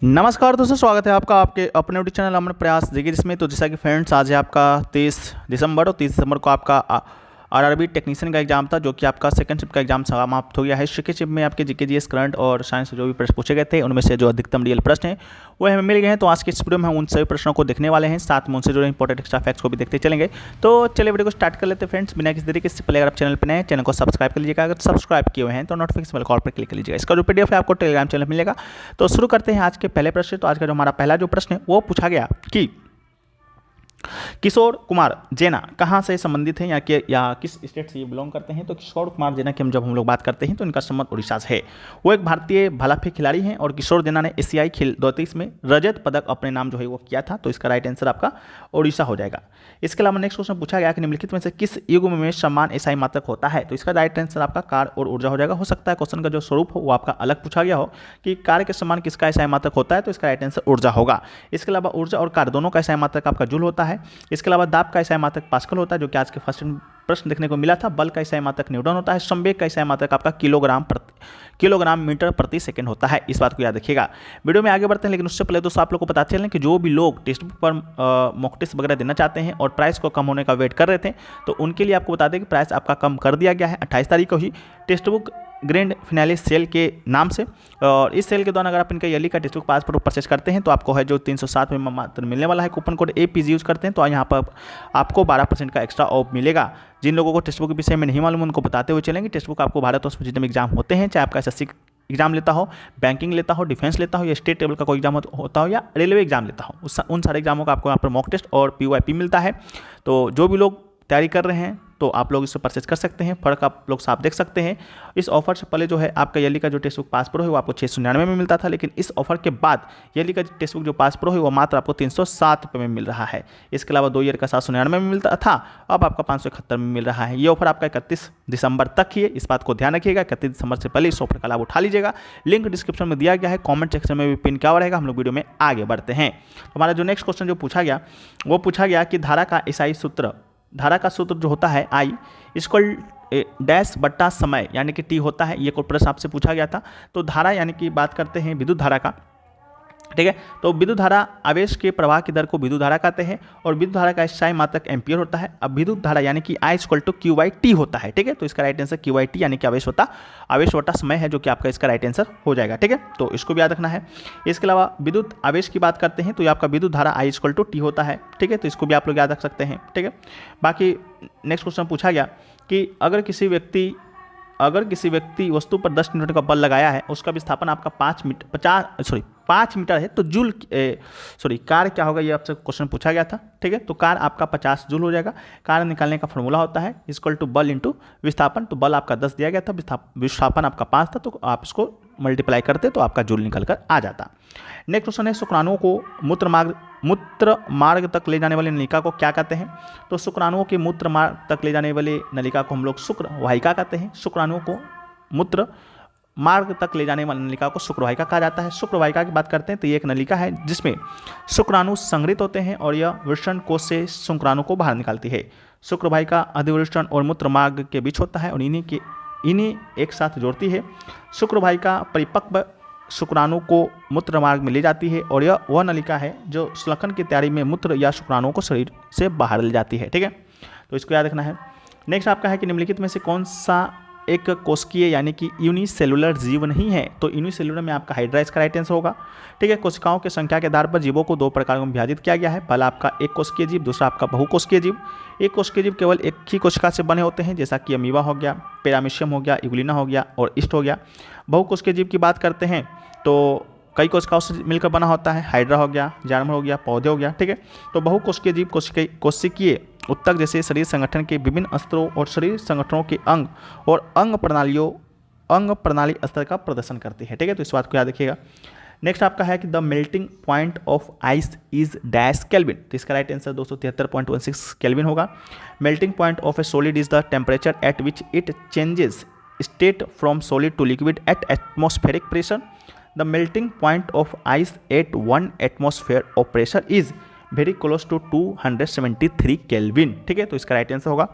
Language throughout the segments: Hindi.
नमस्कार दोस्तों, स्वागत है आपका आपके अपने यूट्यूब चैनल अमन प्रयास देखिए जिसमें। तो जैसा कि फ्रेंड्स, आज है आपका 23 दिसंबर और 30 दिसंबर को आपका आरआरबी टेक्नीशियन का एग्जाम था, जो कि आपका सेकंड शिफ्ट का एग्जाम समाप्त हो गया है। सेकंड शिफ्ट में आपके जीके जीएस करंट और साइंस जो भी प्रश्न पूछे गए थे, उनमें से जो अधिकतम रियल प्रश्न हैं वो हमें मिल गए हैं। तो आज के इस वीडियो में हम उन सभी प्रश्नों को देखने वाले हैं, साथ में उनसे जुड़े इंपॉर्टेंट एक्स्ट्रा फैक्ट्स को भी देखते चलेंगे। तो चलिए वीडियो को स्टार्ट कर लेते हैं फ्रेंड्स, बिना किसी तरीके से। पहले अगर आप चैनल पर नए हैं, चैनल को सब्सक्राइब कर लीजिएगा। अगर सब्सक्राइब किए हुए हैं तो नोटिफिकेशन बेल कॉल पर क्लिक कर लीजिएगा। इसका जो पीडीएफ है आपको टेलीग्राम चैनल मिलेगा। तो शुरू करते हैं आज के पहले प्रश्न। तो आज का जो हमारा पहला जो प्रश्न है वो पूछा गया कि किशोर कुमार जेना कहाँ से संबंधित हैं या किस स्टेट से ये बिलोंग करते हैं। तो किशोर कुमार जेना की जब हम लोग बात करते हैं तो इनका संबंध उड़ीसा से है। वो एक भारतीय भालाफेंक खिलाड़ी हैं और किशोर जेना ने एशियाई खेल 2023 में रजत पदक अपने नाम जो है वो किया था। तो इसका राइट आंसर आपका उड़ीसा हो जाएगा। इसके अलावा नेक्स्ट क्वेश्चन पूछा गया कि निम्नलिखित में से किस युग में सम्मान ईसाई मात्रक होता है। तो इसका राइट आंसर आपका कार्य और ऊर्जा हो जाएगा। हो सकता है क्वेश्चन का जो स्वरूप हो वो आपका अलग पूछा गया हो कि कार्य के समान किसका ईसाई मात्रक होता है। तो इसका राइट आंसर ऊर्जा होगा। इसके अलावा ऊर्जा और कार्य दोनों का ईसाई मात्रक आपका जूल होता है। इसके अलावा दाब का ईसाई मात्रक पास्कल होता है, जो कि आज के फर्स्ट प्रश्न देखने को मिला था। बल का ईसाई मात्रक न्यूटन होता है। संवेग का ईसाई मात्रक आपका किलोग्राम मीटर प्रति सेकंड होता है। इस बात को याद रखिएगा। वीडियो में आगे बढ़ते हैं, लेकिन उससे पहले दोस्तों आप लोग को पता चलें कि जो भी लोग टेक्स्ट बुक पर मॉक टेस्ट वगैरह देना चाहते हैं और प्राइस को कम होने का वेट कर रहे थे, तो उनके लिए आपको बता दें कि प्राइस आपका कम कर दिया गया है। 28 तारीख को ही text book grand finale sale के नाम से, और इस सेल के दौरान अगर आप इनका ईयरली का टेक्स्ट बुक पास पर परचेस करते हैं तो आपको है जो 307 में मात्र मिलने वाला है। कूपन कोड APG यूज़ करते हैं तो यहाँ पर आपको 12% का एक्स्ट्रा ऑफ मिलेगा। जिन लोगों को टेक्स्ट बुक के विषय में नहीं मालूम उनको बताते हुए चलेंगे। टेक्स्ट बुक आपको भारत और जितने एग्जाम होते हैं, चाहे आपका SSC एग्जाम लेता हो, बैंकिंग लेता हो, डिफेंस लेता हो, या स्टेट लेवल का कोई एग्जाम होता हो, या रेलवे एग्जाम लेता हो, उन सारे एग्जामों का आपको यहाँ पर मॉक टेस्ट और PYP मिलता है। तो जो भी लोग तैयारी कर रहे हैं तो आप लोग इससे परचेज कर सकते हैं। फर्क आप लोग साफ देख सकते हैं। इस ऑफर से पहले जो है आपका ईयरली का जो टेक्स्ट बुक पास प्रो है वो आपको 699 में मिलता था, लेकिन इस ऑफर के बाद ईयरली का टेक्स्ट बुक जो पास प्रो है वो मात्र आपको 307 रुपये में मिल रहा है। इसके अलावा 2 ईयर का 799 में मिलता था, अब आपका 571 में मिल रहा है। ये ऑफर आपका 31 दिसंबर तक ही है, इस बात को ध्यान रखिएगा। 31 दिसंबर से पहले इस ऑफर का लाभ उठा लीजिएगा। लिंक डिस्क्रिप्शन में दिया गया है, कॉमेंट सेक्शन में भी पिन किया हुआ रहेगा। हम लोग वीडियो में आगे बढ़ते हैं। हमारा जो नेक्स्ट क्वेश्चन जो पूछा गया वो पूछा गया कि धारा का सूत्र जो होता है I इक्वल डैश बट्टा समय यानी कि T होता है। ये कोई प्रश्न आपसे पूछा गया था। तो धारा यानी कि बात करते हैं विद्युत धारा का, ठीक है। तो विद्युत धारा आवेश के प्रवाह की दर को विद्युत धारा कहते हैं और विद्युत धारा का ईसाई मात्रक एम्पियर होता है। अब विद्युत धारा यानी कि I इक्वल टू Q/T होता है, ठीक है। तो इसका राइट आंसर Q/T यानी कि आवेश बटा समय है, जो कि आपका इसका राइट आंसर हो जाएगा, ठीक है। तो इसको भी याद रखना है। इसके अलावा विद्युत आवेश की बात करते हैं तो ये आपका विद्युत धारा I इक्वल टू T होता है, ठीक है। तो इसको भी आप लोग याद रख सकते हैं, ठीक है। बाकी नेक्स्ट क्वेश्चन पूछा गया कि अगर किसी व्यक्ति वस्तु पर 10 न्यूटन का बल लगाया है, उसका विस्थापन आपका 5 मीटर है, तो कार क्या होगा, ये आपसे क्वेश्चन पूछा गया था, ठीक है। तो कार आपका 50 जूल हो जाएगा। कार निकालने का फॉर्मूला होता है इक्वल टू बल इंटू विस्थापन। तो बल आपका 10 दिया गया था, विस्थापन आपका 5 था, तो आप इसको मल्टीप्लाई करते तो आपका जूल निकल कर आ जाता। नेक्स्ट क्वेश्चन है शुक्राणुओं को मूत्र मार्ग तक ले जाने वाली नलिका को क्या कहते हैं। तो शुक्राणुओं के मूत्र मार्ग तक ले जाने वाली नलिका को हम लोग शुक्रवाहिका कहते हैं। शुक्राणुओं को मूत्र मार्ग तक ले जाने वाली नलिका को शुक्रवाहिका कहा जाता है। शुक्रवाहिका की बात करते हैं तो ये एक नलिका है जिसमें शुक्राणु संग्रहित होते हैं और यह वृषण कोश से शुक्राणु को बाहर निकालती है। शुक्रवाहिका अधिवृषण और मूत्र मार्ग के बीच होता है और इन्हीं एक साथ जोड़ती है। शुक्रवाहिका परिपक्व शुक्राणु को मूत्र मार्ग में ले जाती है और यह वह नलिका है जो श्वसन की तैयारी में मूत्र या शुक्राणुओं को शरीर से बाहर ले जाती है, ठीक है। तो इसको याद रखना है। नेक्स्ट आपका है कि निम्नलिखित में से कौन सा एक कोशिकीय यानी कि यूनिसेलुलर जीव नहीं है। तो यूनिसेलुलर में आपका हाइड्रा इसका राइट आंसर होगा, ठीक है। कोशिकाओं की संख्या के आधार पर जीवों को 2 प्रकार में विभाजित किया गया है। पहला आपका एक कोशिकीय जीव, दूसरा आपका बहुकोशिकीय जीव। एक कोशिकीय जीव केवल एक ही कोशिका से बने होते हैं, जैसा कि अमीबा हो गया, पैरामीशियम हो गया, इग्लिना हो गया और ईस्ट हो गया। बहुकोशिकीय जीव की बात करते हैं तो कई कोशिकाओं से मिलकर बना होता है। हाइड्रा हो गया, जानवर हो गया, पौधे हो गया, ठीक है। तो बहुकोशिकीय जीव कोशिकीय उत्तक जैसे शरीर संगठन के विभिन्न स्तरों और शरीर संगठनों के अंग और अंग प्रणाली स्तर का प्रदर्शन करती है, ठीक है। तो इस बात को याद रखिएगा। नेक्स्ट आपका है कि the melting point of ice is dash kelvin. तो इसका राइट आंसर 273.16 केल्विन होगा। Melting point of a solid is the temperature at which it changes state from solid to liquid at atmospheric pressure. The melting point of ice at 1 atmosphere of pressure is very close to 273 kelvin, ठीक है। तो इसका राइट आंसर होगा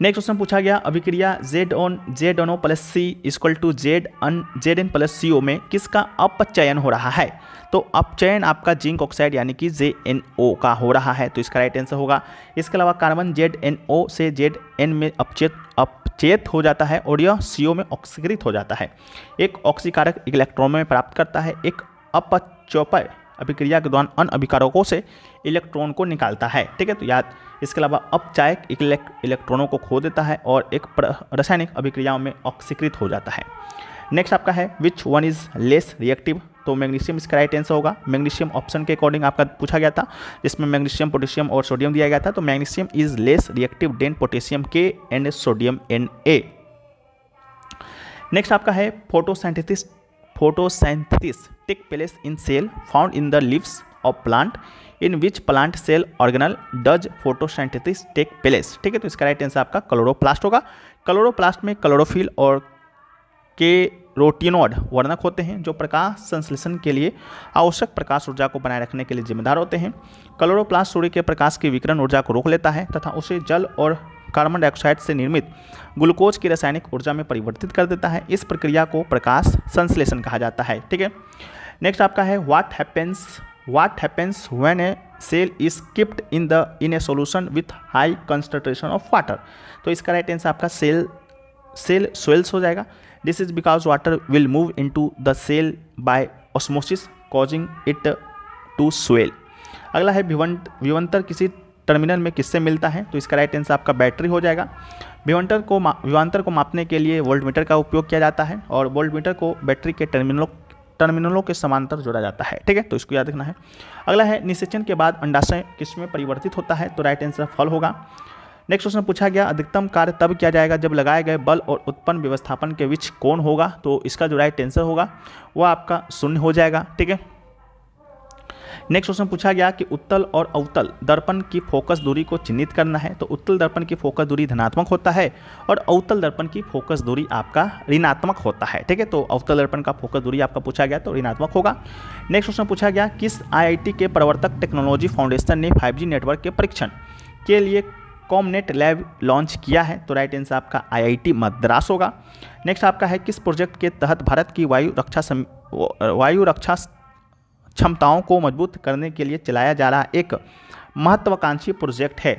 नेक्स्ट क्वेश्चन पूछा गया अभिक्रिया ZnO plus C equal to Zn plus CO में किसका अपचयन हो रहा है। तो अपचयन आपका जिंक ऑक्साइड यानी कि ZnO का हो रहा है, तो इसका राइट आंसर होगा। इसके अलावा कार्बन ZnO से Zn में अपचेत हो जाता है और यह CO में ऑक्सीकृत हो जाता है। एक ऑक्सीकारक इलेक्ट्रॉन में प्राप्त करता है, एक अपचयन अभिक्रिया के दौरान अन्य अभिकारकों से इलेक्ट्रॉन को निकालता है। ठीक है, तो याद। इसके अलावा अपचायक इलेक्ट्रॉनों को खो देता है और एक रासायनिक अभिक्रियाओं में ऑक्सीकृत हो जाता है। नेक्स्ट आपका है which one is less reactive. तो मैग्नीशियम इसका राइट आंसर होगा। मैग्नीशियम ऑप्शन के अकॉर्डिंग आपका पूछा गया था, जिसमें मैग्नीशियम, पोटेशियम और सोडियम दिया गया था। तो magnesium is less reactive than potassium K and sodium Na। Next आपका है photosynthesis take place in cell found in the leaves of plant in which plant cell organelle does photosynthesis take place. ठीक है, तो इसका राइट आंसर आपका क्लोरोप्लास्ट होगा। क्लोरोप्लास्ट में क्लोरोफिल और कैरोटीनॉइड वर्णक होते हैं जो प्रकाश संश्लेषण के लिए आवश्यक प्रकाश ऊर्जा को बनाए रखने के लिए जिम्मेदार होते हैं। क्लोरोप्लास्ट सूर्य के प्रकाश की विकिरण ऊर्जा को रोक लेता है तथा उसे जल और कार्बन डाइऑक्साइड से निर्मित ग्लूकोज की रासायनिक ऊर्जा में परिवर्तित कर देता है। इस प्रक्रिया को प्रकाश संश्लेषण कहा जाता है। ठीक है, नेक्स्ट आपका है what happens when a cell is kept in a solution with high concentration of water. तो इसका राइट आंसर आपका सेल स्वेल्स हो जाएगा। This is because water will move into the cell by osmosis causing it to swell. अगला है विभवांतर किसी टर्मिनल में किससे मिलता है। तो इसका राइट आंसर आपका बैटरी हो जाएगा। विभवांतर को मापने के लिए वोल्टमीटर का उपयोग किया जाता है और वोल्टमीटर को बैटरी के टर्मिनलों के समांतर जोड़ा जाता है। ठीक है, तो इसको याद रखना है। अगला है निषेचन के बाद अंडाशय किसमें परिवर्तित होता है। तो राइट आंसर फल होगा। नेक्स्ट क्वेश्चन पूछा गया अधिकतम कार्य तब किया जाएगा जब लगाए गए बल और उत्पन्न व्यवस्थापन के बीच कोण होगा। तो इसका जो राइट आंसर होगा वह आपका 0 हो जाएगा। ठीक है, नेक्स्ट क्वेश्चन पूछा गया कि उत्तल और अवतल दर्पण की फोकस दूरी को चिन्हित करना है। तो उत्तल दर्पण की फोकस दूरी धनात्मक होता है और अवतल दर्पण की फोकस दूरी आपका ऋणात्मक होता है। ठीक है, तो अवतल दर्पण का फोकस दूरी आपका पूछा गया तो ऋणात्मक होगा। नेक्स्ट क्वेश्चन पूछा गया किस IIT के प्रवर्तक टेक्नोलॉजी फाउंडेशन ने 5G नेटवर्क के परीक्षण के लिए कॉमनेट लैब लॉन्च किया है। तो राइट आंसर आपका IIT मद्रास होगा। नेक्स्ट आपका है किस प्रोजेक्ट के तहत भारत की वायु रक्षा क्षमताओं को मजबूत करने के लिए चलाया जा रहा एक महत्वाकांक्षी प्रोजेक्ट है।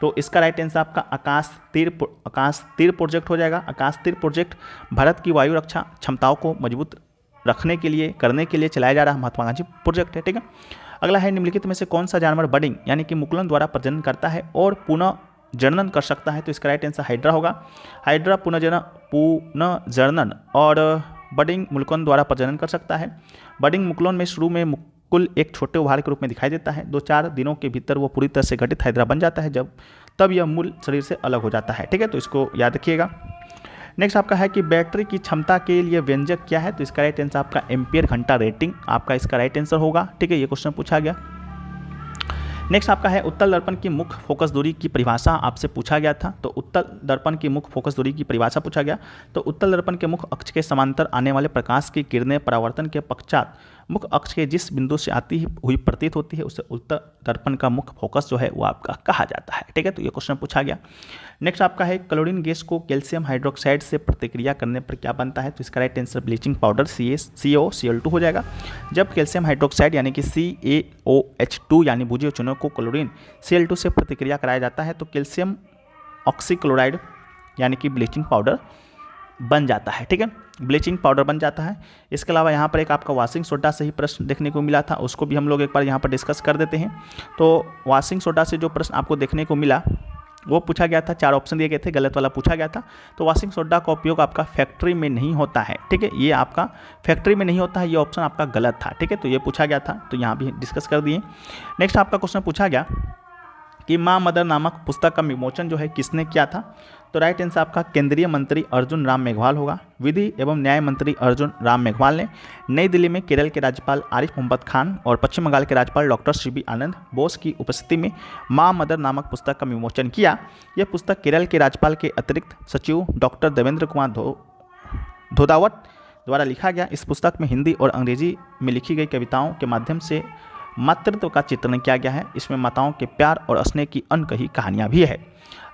तो इसका राइट आंसर आपका आकाश तीर प्रोजेक्ट हो जाएगा। आकाश तीर प्रोजेक्ट भारत की वायु रक्षा क्षमताओं को मजबूत करने के लिए चलाया जा रहा महत्वाकांक्षी प्रोजेक्ट है। ठीक है, अगला है निम्नलिखित में से कौन सा जानवर बडिंग यानी कि मुकुलन द्वारा प्रजनन करता है और पुनः जनन कर सकता है। तो इसका राइट आंसर हाइड्रा होगा। हाइड्रा पुनर्जनन और बडिंग मुकुलन द्वारा प्रजनन कर सकता है। बडिंग मुकुलन में शुरू में मुकुल एक छोटे उभार के रूप में दिखाई देता है। 2-4 दिनों के भीतर वो पूरी तरह से गठित हाइड्रा बन जाता है तब यह मूल शरीर से अलग हो जाता है। ठीक है, तो इसको याद रखिएगा। नेक्स्ट आपका है कि बैटरी की क्षमता के लिए व्यंजक क्या है। तो इसका राइट आंसर आपका एम्पियर घंटा रेटिंग आपका इसका राइट आंसर होगा। ठीक है, ये क्वेश्चन पूछा गया। नेक्स्ट आपका है उत्तल दर्पण की मुख्य फोकस दूरी की परिभाषा आपसे पूछा गया था। तो उत्तल दर्पण की मुख्य फोकस दूरी की परिभाषा पूछा गया। तो उत्तल दर्पण के मुख्य अक्ष के समांतर आने वाले प्रकाश की किरणें परावर्तन के पश्चात मुख्य अक्ष के जिस बिंदु से आती हुई प्रतीत होती है उसे उत्तल दर्पण का मुख्य फोकस जो है वो आपका कहा जाता है। ठीक है, तो ये क्वेश्चन पूछा गया। नेक्स्ट आपका है क्लोरीन गैस को कैल्शियम हाइड्रोक्साइड से प्रतिक्रिया करने पर क्या बनता है। तो इसका right answer bleaching powder CaCO Cl2 हो जाएगा। जब कैल्शियम हाइड्रोक्साइड यानी कि CaOH2 यानी भुजीय चूनों को क्लोरीन Cl2 से प्रतिक्रिया कराया जाता है तो कैल्शियम ऑक्सीक्लोराइड यानी कि ब्लीचिंग पाउडर बन जाता है। ठीक है, ब्लीचिंग पाउडर बन जाता है। इसके अलावा यहाँ पर एक आपका वॉशिंग सोडा से ही प्रश्न देखने को मिला था, उसको भी हम लोग एक बार यहाँ पर डिस्कस कर देते हैं। तो वॉशिंग सोडा से जो प्रश्न आपको देखने को मिला वो पूछा गया था, 4 ऑप्शन दिए गए थे, गलत वाला पूछा गया था। तो वॉशिंग सोडा का उपयोग आपका फैक्ट्री में नहीं होता है। ठीक है, ये आपका फैक्ट्री में नहीं होता है, ये ऑप्शन आपका गलत था। ठीक है, तो ये पूछा गया था, तो यहाँ भी डिस्कस कर दिए। नेक्स्ट आपका क्वेश्चन पूछा गया कि माँ मदर नामक पुस्तक का विमोचन जो है किसने किया था। तो राइट आंसर आपका केंद्रीय मंत्री अर्जुन राम मेघवाल होगा। विधि एवं न्याय मंत्री अर्जुन राम मेघवाल ने नई दिल्ली में केरल के राज्यपाल आरिफ मोहम्मद खान और पश्चिम बंगाल के राज्यपाल डॉक्टर CB आनंद बोस की उपस्थिति में माँ मदर नामक पुस्तक का विमोचन किया। यह पुस्तक केरल के राज्यपाल के अतिरिक्त सचिव डॉक्टर देवेंद्र कुमार धोदावट द्वारा लिखा गया। इस पुस्तक में हिंदी और अंग्रेजी में लिखी गई कविताओं के माध्यम से मातृत्व का चित्रण किया गया है। इसमें माताओं के प्यार और स्नेह की अनकही कहानियाँ भी है।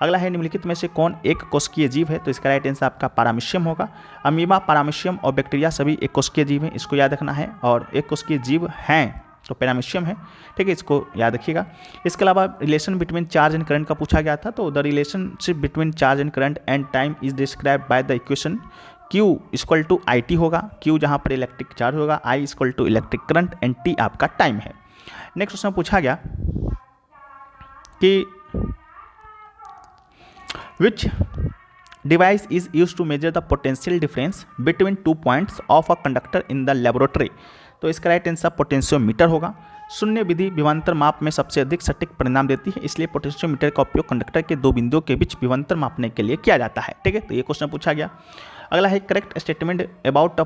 अगला है निम्नलिखित में से कौन एक कोशिकीय जीव है? तो इसका राइट आंसर आपका पैरामीशियम होगा। अमीबा, पैरामीशियम और बैक्टीरिया सभी एक कोशिकीय जीव हैं, इसको याद रखना है। और एक कोशिकीय जीव हैं तो पैरामीशियम है, ठीक है, इसको याद रखिएगा। इसके अलावा relation between charge and current का पूछा गया था। तो the relationship between charge and current and time is describe by the equation Q equal to IT होगा। Q जहाँ पर इलेक्ट्रिक चार्ज होगा, I equal to electric current and T आपका टाइम है। नेक्स्ट क्वेश्चन पूछा गया कि which device is use to measure the potential difference between 2 points of a conductor in the laboratory? तो इसका राइट आंसर पोटेंशियोमीटर होगा। शून्य विधि विभवांतर माप में सबसे अधिक सटीक परिणाम देती है, इसलिए पोटेंशियोमीटर का उपयोग कंडक्टर के दो बिंदुओं के बीच विभवांतर मापने के लिए किया जाता है, ठीक है। तो ये क्वेश्चन पूछा गया। अगला है correct statement about a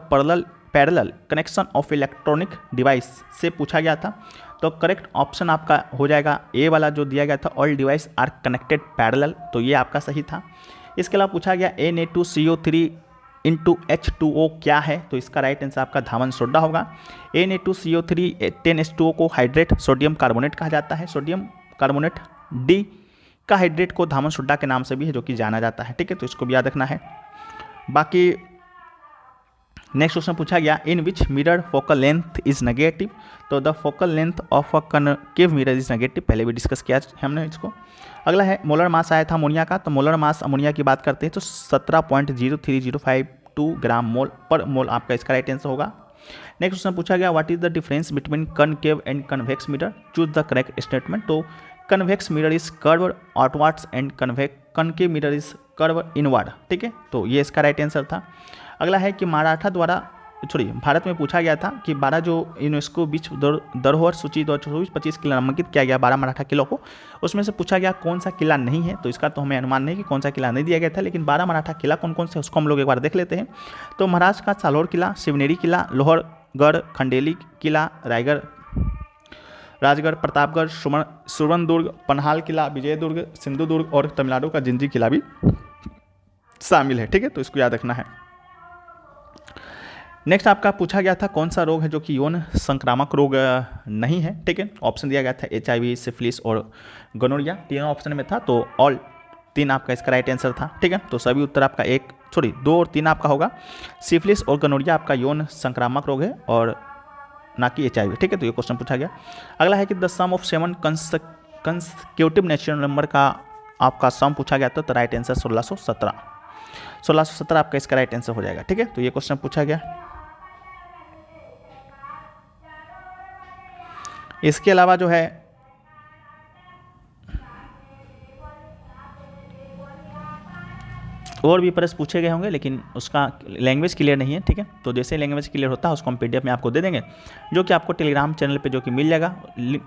parallel connection of electronic device से पूछा गया था। तो करेक्ट ऑप्शन आपका हो जाएगा ए वाला जो दिया गया था, all device are connected parallel, तो ये आपका सही था। इसके अलावा पूछा गया Na2CO3 इंटू H2O क्या है? तो इसका राइट आंसर आपका धावन सोडा होगा। Na2CO3 10H2O को हाइड्रेट सोडियम कार्बोनेट कहा जाता है। सोडियम कार्बोनेट D का हाइड्रेट को धावन सोडा के नाम से भी है जो कि जाना जाता है, ठीक है, तो इसको भी याद रखना है। बाकी नेक्स्ट क्वेश्चन पूछा गया in which mirror focal length is negative? तो the focal length of a concave mirror is negative, पहले भी डिस्कस किया हमने इसको। अगला है मोलर मास आया था अमोनिया का। तो मोलर मास अमोनिया की बात करते हैं तो 17.03052 ग्राम मोल पर मोल आपका इसका राइट आंसर होगा। नेक्स्ट क्वेश्चन पूछा गया what is the difference between concave and convex mirror? Choose the correct statement. तो convex mirror is curve outwards and concave mirror is curve inward, ठीक है, तो ये इसका राइट आंसर था। अगला है कि भारत में पूछा गया था कि 12 जो यूनेस्को विश्व धरोहर सूची 2024-25 के लिए नामांकित किया गया 12 मराठा किलों को, उसमें से पूछा गया कौन सा किला नहीं है? तो इसका तो हमें अनुमान नहीं कि कौन सा किला नहीं दिया गया था, लेकिन 12 मराठा किला कौन कौन से उसको हम लोग एक बार देख लेते हैं। तो महाराष्ट्र का सालोर किला, शिवनेरी किला, लोहरगढ़, खंडेली किला, राजगढ़, प्रतापगढ़, सुवर्णदुर्ग, पन्हाल किला, विजयदुर्ग, सिंधुदुर्ग और तमिलनाडु का जिंजी किला भी शामिल है, ठीक है, तो इसको याद रखना है। नेक्स्ट आपका पूछा गया था कौन सा रोग है जो कि यौन संक्रामक रोग नहीं है, ठीक है। ऑप्शन दिया गया था HIV, सिफिलिस और गोनोरिया, तीनों ऑप्शन में था, तो ऑल 3 आपका इसका राइट आंसर था, ठीक है। तो सभी उत्तर आपका 2 और 3 आपका होगा। सिफिलिस और गोनोरिया आपका यौन संक्रामक रोग है और ना कि HIV, ठीक है, तो ये क्वेश्चन पूछा गया। अगला है कि the sum of 7 consecutive natural number का आपका सम पूछा गया था। तो राइट आंसर 1617 आपका इसका राइट आंसर हो जाएगा, ठीक है, तो ये क्वेश्चन पूछा गया। इसके अलावा जो है और भी प्रश्न पूछे गए होंगे, लेकिन उसका लैंग्वेज क्लियर नहीं है, ठीक है। तो जैसे लैंग्वेज क्लियर होता है उसको हम PDF में आपको दे देंगे, जो कि आपको टेलीग्राम चैनल पे जो कि मिल जाएगा।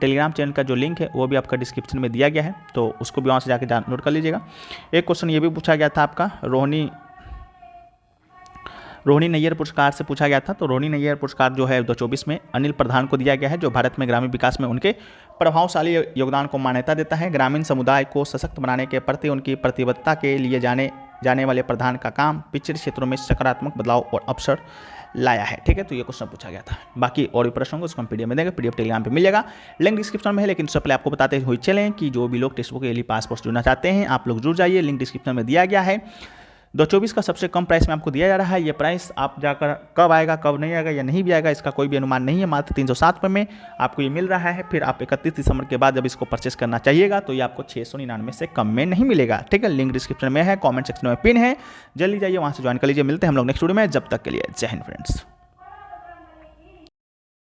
टेलीग्राम चैनल का जो लिंक है वो भी आपका डिस्क्रिप्शन में दिया गया है, तो उसको भी वहाँ से जाकर डाउनलोड कर लीजिएगा। एक क्वेश्चन ये भी पूछा गया था आपका रोहिणी नैयर पुरस्कार से पूछा गया था। तो रोहिणी नैयर पुरस्कार जो है 2024 में अनिल प्रधान को दिया गया है, जो भारत में ग्रामीण विकास में उनके प्रभावशाली योगदान को मान्यता देता है। ग्रामीण समुदाय को सशक्त बनाने के प्रति उनकी प्रतिबद्धता के लिए जाने वाले प्रधान का काम पिछड़े क्षेत्रों में सकारात्मक बदलाव और अवसर लाया है, ठीक है, तो ये क्वेश्चन पूछा गया था। बाकी और भी प्रश्नों को उसको हम PDF में देंगे, PDF टेलीग्राम पे मिल जाएगा, लिंक डिस्क्रिप्शन में है। लेकिन उससे पहले आपको बताते हुए चलें कि जो भी लोग टेक्स्ट बुक के लिए पासपोर्ट जुड़ना चाहते हैं आप लोग जुड़ जाइए, लिंक डिस्क्रिप्शन में दिया गया है। 2024 का सबसे कम प्राइस में आपको दिया जा रहा है। ये प्राइस आप जाकर कब आएगा कब नहीं आएगा या नहीं भी आएगा इसका कोई भी अनुमान नहीं है। मात्र 307 रुपये में आपको ये मिल रहा है। फिर आप 31 दिसंबर के बाद जब इसको परचेस करना चाहिएगा तो ये आपको 699 से कम में नहीं मिलेगा, ठीक है। लिंक डिस्क्रिप्शन में है, कमेंट सेक्शन में पिन है, जल्दी जाइए वहाँ से ज्वाइन कर लीजिए। मिलते हैं हम लोग नेक्स्ट वीडियो में, जब तक के लिए जय हिंद फ्रेंड्स।